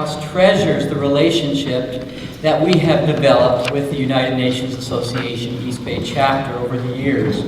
House treasures the relationship that we have developed with the United Nations Association East Bay chapter over the years.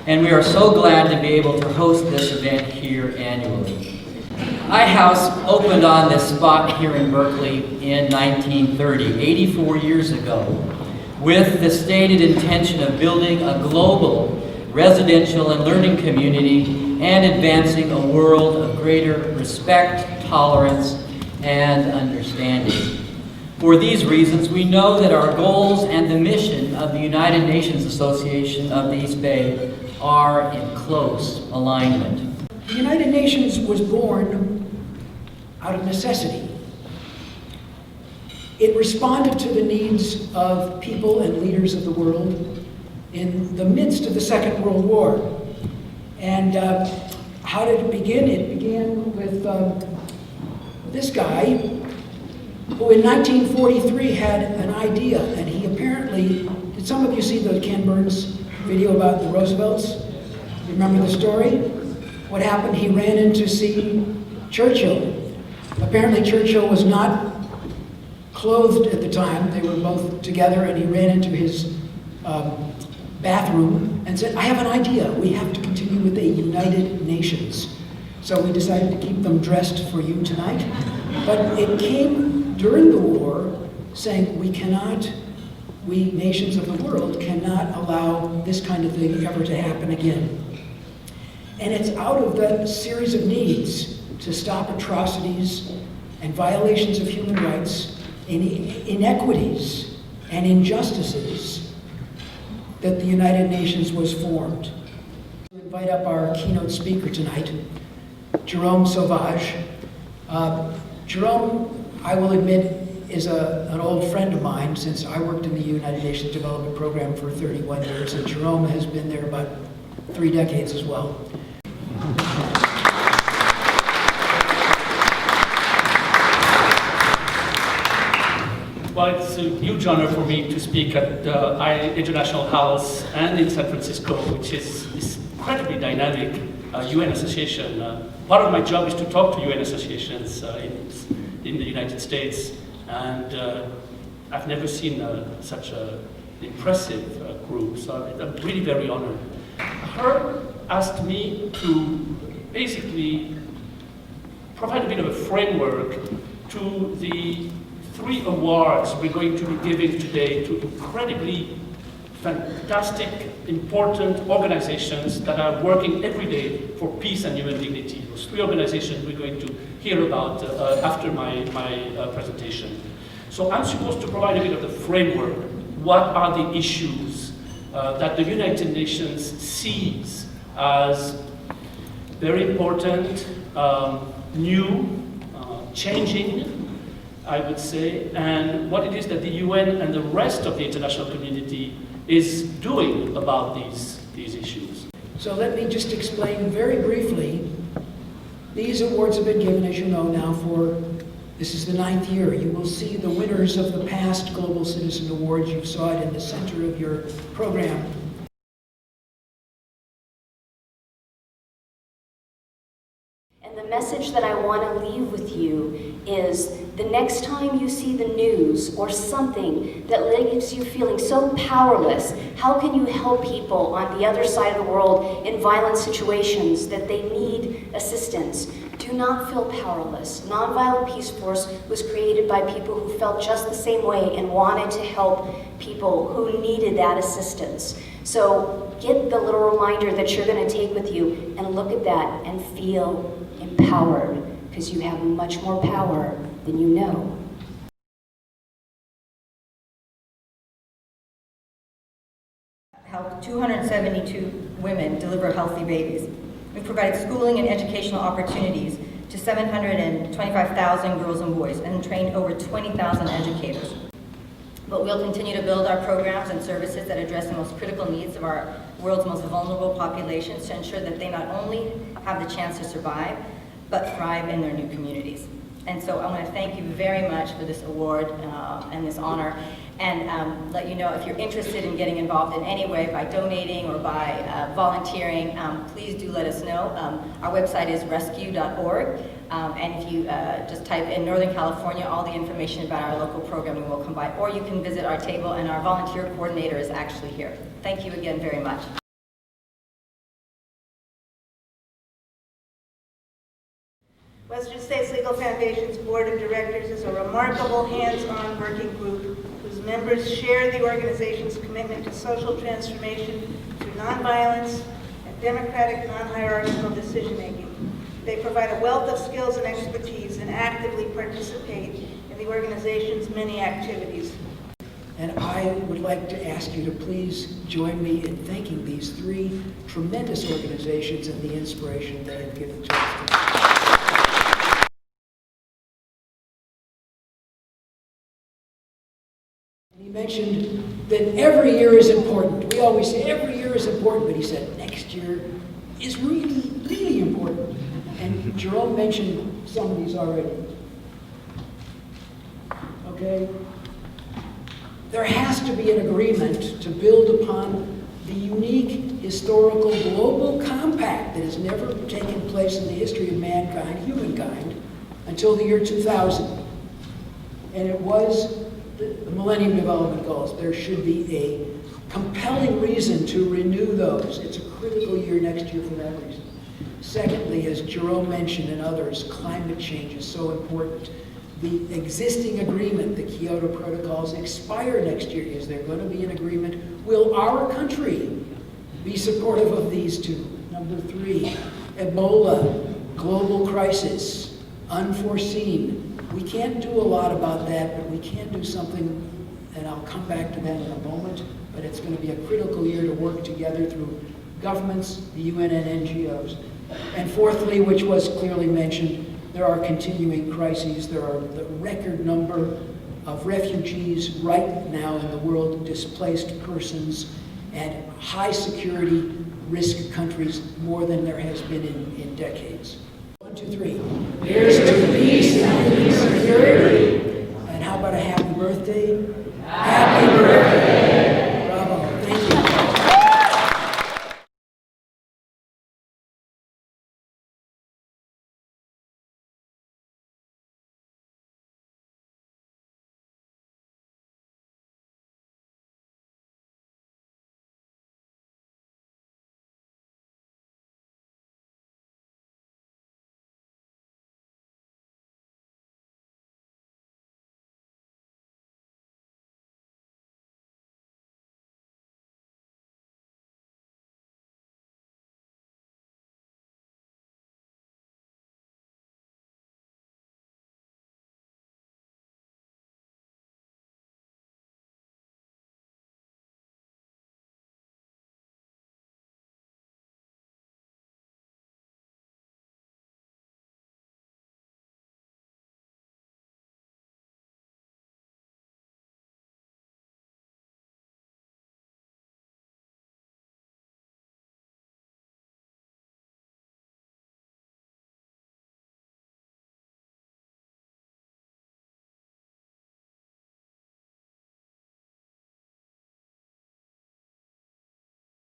And we are so glad to be able to host this event here annually. iHouse opened on this spot here in Berkeley in 1930, 84 years ago, with the stated intention of building a global residential and learning community and advancing a world of greater respect, tolerance, and understanding. For these reasons, we know that our goals and the mission of the United Nations Association of the East Bay are in close alignment. The United Nations was born out of necessity. It responded to the needs of people and leaders of the world in the midst of the Second World War. And how did it begin? It began with this guy who in 1943 had an idea, and he apparently, did some of you see the Ken Burns video about the Roosevelts? You remember the story? What happened? He ran in to see Churchill. Apparently Churchill was not clothed at the time. They were both together, and he ran into his bathroom and said, I have an idea. We have to continue with a United Nations. So we decided to keep them dressed for you tonight. But it came during the war saying we nations of the world cannot allow this kind of thing ever to happen again. And it's out of that series of needs to stop atrocities and violations of human rights, inequities and injustices that the United Nations was formed. We invite up our keynote speaker tonight, Jerome Sauvage. Jerome, I will admit, is an old friend of mine since I worked in the United Nations Development Program for 31 years, and Jerome has been there about 3 decades as well. Well, it's a huge honor for me to speak at International House and in San Francisco, which is this incredibly dynamic UN association. Part of my job is to talk to UN associations in the United States, and I've never seen such an impressive group, so I'm really very honored. Her asked me to basically provide a bit of a framework to the 3 awards we're going to be giving today to incredibly fantastic, important organizations that are working every day for peace and human dignity. Those 3 organizations we're going to hear about after my presentation. So I'm supposed to provide a bit of the framework. What are the issues that the United Nations sees as very important, new, changing, I would say, and what it is that the UN and the rest of the international community is doing about these issues. So let me just explain very briefly. These awards have been given, as you know now, this is the 9th year. You will see the winners of the past Global Citizen Awards. You saw it in the center of your program. And the message that I want to leave with you is the next time you see the news or something that leaves you feeling so powerless, how can you help people on the other side of the world in violent situations that they need assistance? Do not feel powerless. Nonviolent Peace Force was created by people who felt just the same way and wanted to help people who needed that assistance. So get the little reminder that you're going to take with you and look at that and feel empowered, because you have much more power than you know. Helped 272 women deliver healthy babies. We've provided schooling and educational opportunities to 725,000 girls and boys and trained over 20,000 educators. But we'll continue to build our programs and services that address the most critical needs of our world's most vulnerable populations to ensure that they not only have the chance to survive, but thrive in their new communities. And so I want to thank you very much for this award and this honor. and let you know if you're interested in getting involved in any way by donating or by volunteering, please do let us know. Our website is rescue.org, and if you just type in Northern California, all the information about our local programming will come by, or you can visit our table, and our volunteer coordinator is actually here. Thank you again very much. Western States Legal Foundation's Board of Directors is a remarkable hands-on working group whose members share the organization's commitment to social transformation through nonviolence and democratic, non-hierarchical decision-making. They provide a wealth of skills and expertise and actively participate in the organization's many activities. And I would like to ask you to please join me in thanking these three tremendous organizations and the inspiration they have given to us today. He mentioned that every year is important. We always say every year is important, but he said next year is really, really important. And Jerome mentioned some of these already. Okay? There has to be an agreement to build upon the unique historical global compact that has never taken place in the history of mankind, humankind, until the year 2000. And it was the Millennium Development Goals. There should be a compelling reason to renew those. It's a critical year next year for that reason. Secondly, as Jerome mentioned and others, climate change is so important. The existing agreement, the Kyoto Protocols, expire next year. Is there going to be an agreement? Will our country be supportive of these two? Number three, Ebola, global crisis, unforeseen. We can't do a lot about that, but we can do something, and I'll come back to that in a moment, but it's going to be a critical year to work together through governments, the UN and NGOs. And fourthly, which was clearly mentioned, there are continuing crises. There are the record number of refugees right now in the world, displaced persons, and high security risk countries more than there has been in decades. 1, 2, 3. Here's to peace and security. And how about a happy birthday? Happy birthday.